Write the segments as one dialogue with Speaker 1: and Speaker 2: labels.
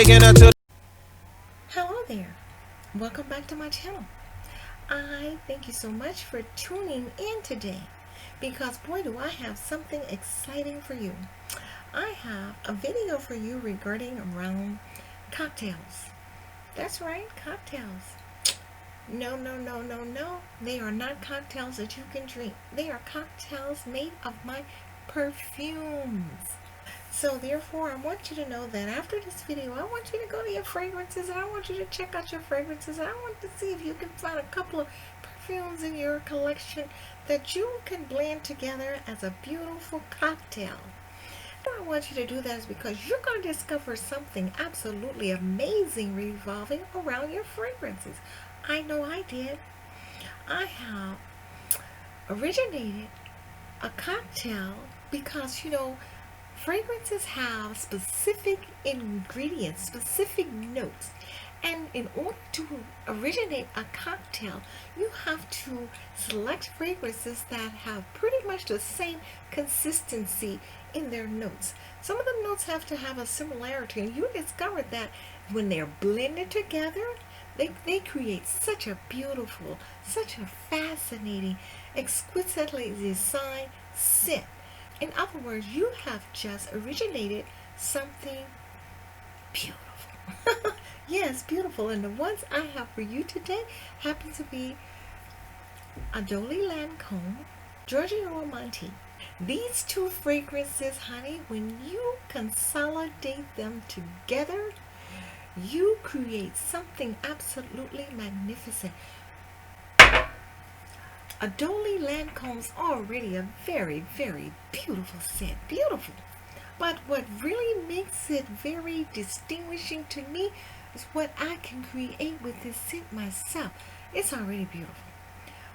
Speaker 1: taking her to.
Speaker 2: Hello there. Welcome back to my channel. I thank you so much for tuning in today because boy do I have something exciting for you. I have a video for you regarding around cocktails. That's right, cocktails. No, no, no, no, no. They are not cocktails that you can drink. They are cocktails made of my perfumes. So therefore, I want you to know that after this video, I want you to go to your fragrances and I want you to check out your fragrances. And I want to see if you can find a couple of perfumes in your collection that you can blend together as a beautiful cocktail. Why I want you to do that is because you're going to discover something absolutely amazing revolving around your fragrances. I know I did. I have originated a cocktail because, fragrances have specific ingredients, specific notes. And in order to originate a cocktail, you have to select fragrances that have pretty much the same consistency in their notes. Some of the notes have to have a similarity, and you discover that when they're blended together, they create such a beautiful, such a fascinating, exquisitely designed scent. In other words, you have just originated something beautiful. Yes, beautiful. And the ones I have for you today happen to be Adore Lancome, Giorgio Armani. These two fragrances, honey, when you consolidate them together, you create something absolutely magnificent. Adore Lancome's already a very, very beautiful scent. Beautiful. But what really makes it very distinguishing to me is what I can create with this scent myself. It's already beautiful.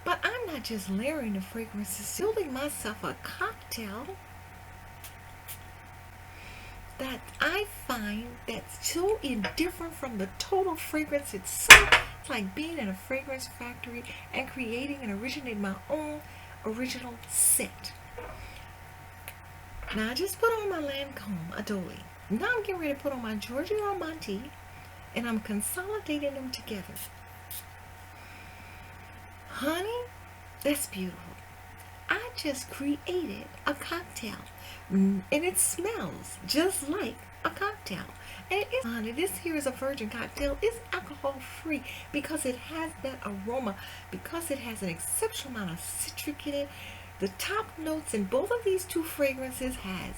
Speaker 2: But I'm not just layering the fragrances, building myself a cocktail that I find that's so indifferent from the total fragrance itself. It's like being in a fragrance factory and creating and originating my own original scent. Now I just put on my Lancome Adore. Now I'm getting ready to put on my Giorgio Armani, and I'm consolidating them together. Honey, that's beautiful. I just created a cocktail, and it smells just like a cocktail. And it is, honey, this here is a virgin cocktail. It's alcohol free because it has that aroma, because it has an exceptional amount of citric in it. The top notes in both of these two fragrances has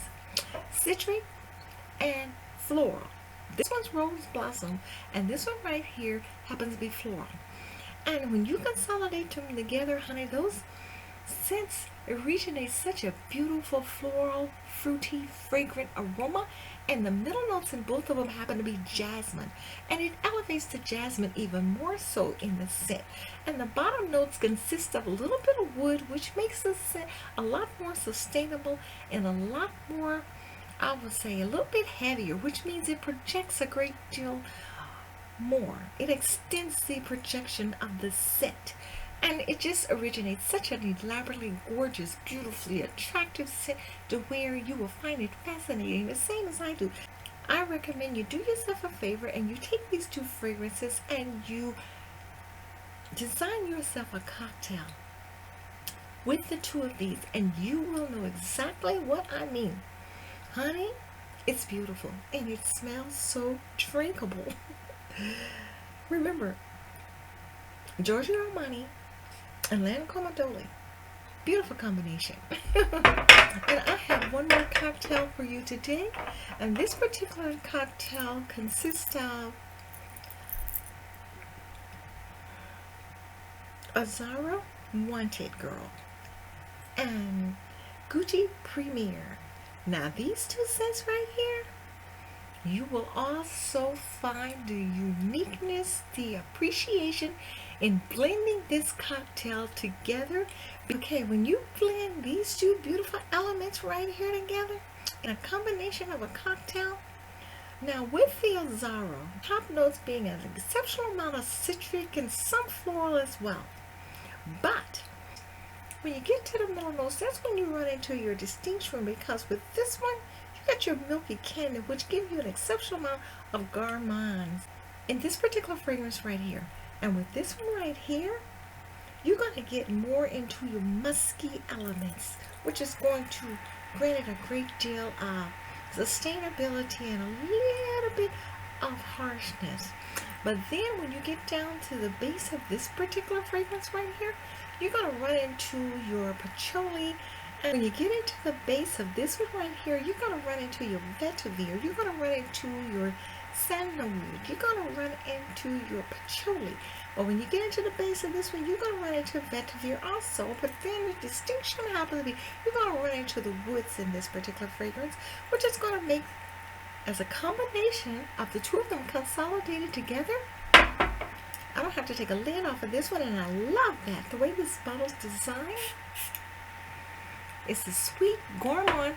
Speaker 2: citric and floral. This one's rose blossom, and this one right here happens to be floral. And when you consolidate them together, honey, those scents originate such a beautiful floral, fruity, fragrant aroma, and the middle notes in both of them happen to be jasmine, and it elevates the jasmine even more so in the scent. And the bottom notes consist of a little bit of wood, which makes the scent a lot more sustainable and a lot more, I would say, a little bit heavier, which means it projects a great deal more. It extends the projection of the scent. And it just originates such an elaborately gorgeous, beautifully attractive scent to where you will find it fascinating, the same as I do. I recommend you do yourself a favor and you take these two fragrances and you design yourself a cocktail with the two of these, and you will know exactly what I mean. Honey, it's beautiful and it smells so drinkable. Remember, Giorgio Armani and Lancome Adore. Beautiful combination. And I have one more cocktail for you today. And this particular cocktail consists of Azzaro Wanted Girl and Gucci Premier. Now these two scents right here, you will also find the uniqueness, the appreciation in blending this cocktail together. Okay, when you blend these two beautiful elements right here together in a combination of a cocktail, now with the Azzaro, top notes being an exceptional amount of citric and some floral as well. But when you get to the middle notes, that's when you run into your distinction, because with this one, You got your milky candy, which give you an exceptional amount of gourmands in this particular fragrance right here. And with this one right here, you're going to get more into your musky elements, which is going to grant it a great deal of sustainability and a little bit of harshness. But then when you get down to the base of this particular fragrance right here, you're going to run into your patchouli. And when you get into the base of this one right here, you're going to run into your vetiver. You're going to run into your sandalwood. You're going to run into your patchouli. But when you get into the base of this one, you're going to run into vetiver also. But then the distinction happens to be, you're going to run into the woods in this particular fragrance, which is going to make, as a combination of the two of them consolidated together, I don't have to take a lid off of this one, and I love that. The way this bottle's designed, it's a sweet gourmand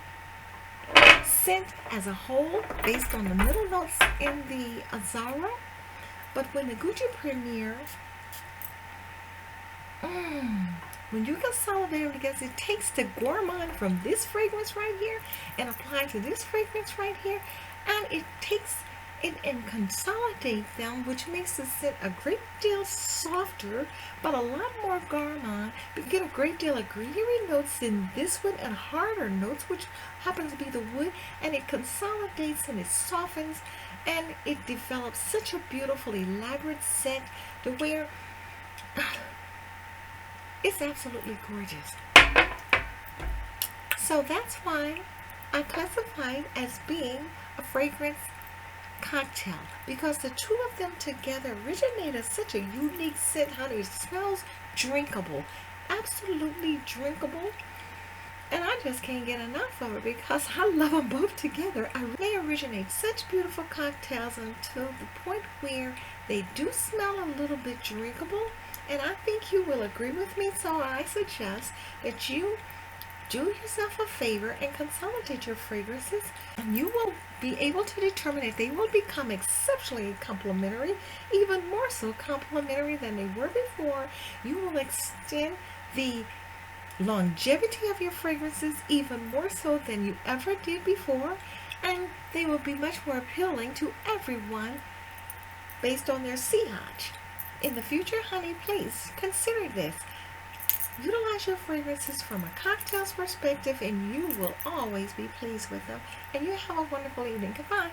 Speaker 2: scent as a whole, based on the middle notes in the Azzaro. But when the Gucci Premier, when you consolidate them together, it takes the gourmand from this fragrance right here and applies to this fragrance right here, and it takes it and consolidates them, which makes the scent a great deal softer, but a lot more gourmand. You get a great deal of greenery notes in this one and harder notes, which happens to be the wood, and it consolidates and it softens, and it develops such a beautiful, elaborate scent to where it's absolutely gorgeous. So that's why I classify it as being a fragrance cocktail, because the two of them together originate as such a unique scent. Honey, it smells drinkable, absolutely drinkable, and I just can't get enough of it because I love them both together. They originate such beautiful cocktails until the point where they do smell a little bit drinkable, and I think you will agree with me. So I suggest that you do yourself a favor and consolidate your fragrances, and you will be able to determine if they will become exceptionally complementary, even more so complementary than they were before. You will extend the longevity of your fragrances even more so than you ever did before, and they will be much more appealing to everyone based on their pH. In the future, honey, please consider this. Utilize your fragrances from a cocktail's perspective, and you will always be pleased with them. And you have a wonderful evening. Goodbye.